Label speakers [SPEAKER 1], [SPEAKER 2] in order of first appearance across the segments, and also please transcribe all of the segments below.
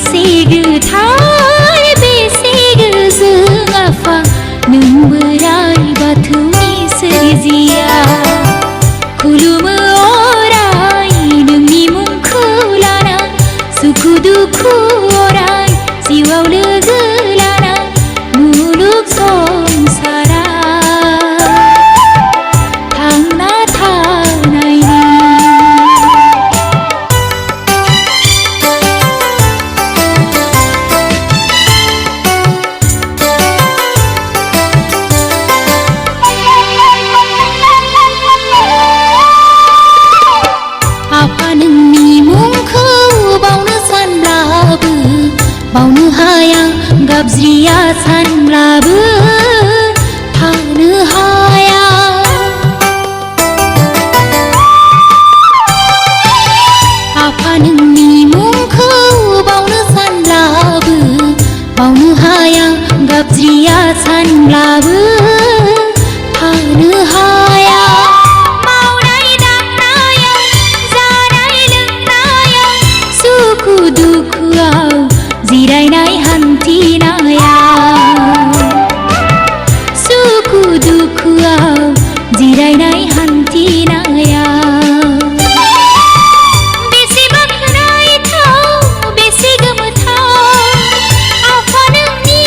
[SPEAKER 1] बेसे गोथार बेसे गोजों आफा नों बोराइ बाथौनि सोरजिया खुलुमो अराय नोंनि मुंखौ लाना सुखु दुखु अराय जिउआव लोगो लाना मुलुग संसारा थांना थानायनि आफा नोंनि मुंखौ बावनो सानब्लाबो बावनो हाया गाबज्रिया सानब्लाबो थानो हाया आफा नोंनि मुंखौ बावनो सानब्लाबो बावनो हाया गाबज्रिया सानब्लाबो थानो हाया मावनाय दांनायाव जानाय लोंनायाव सुखु दुखुआव जिरायनाय हान्थिनायाव सुखु दुखुआव जिरायनाय हान्थिनायाव बेसे बाख्नायथाव बेसे गोमोथाव आफा नोंनि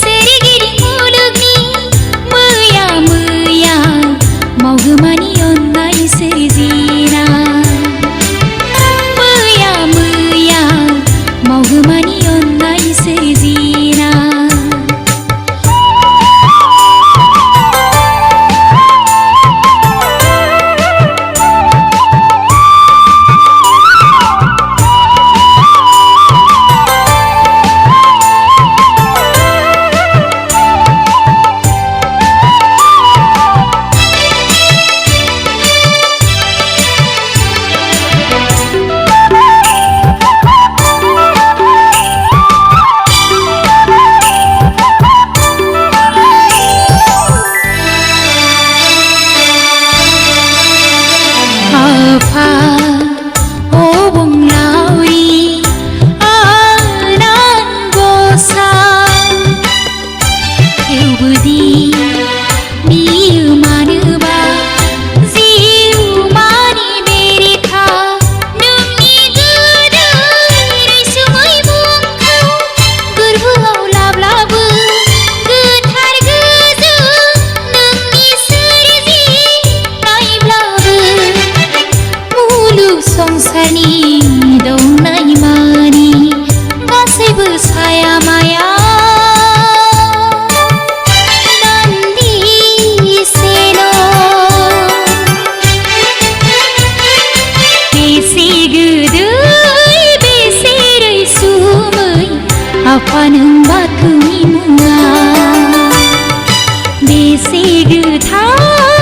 [SPEAKER 1] सोरगिदिं मुलुगनि मैया मैया मावगोमानि अननाय सोरजिनाय मैया मैया मावगोमानि अननाय सोरजिनाय आफा अबंलावरि आनान गसाइ थेवबोदि बियो मानोबा जिउमानि बेरेखा नोंनि गोदै रैसुमै मुंखौ गोरबोआव लाब्लाबो गोथार गोजों नोंनि सोरजिनायब्लाबो मुलुग संसारनि दंनाय मानि गासैबो साया माया दान्दिसेल' बेसे गोदै बेसे रैसुमै आफा नों बाथौनि मुङा बेसे गोथार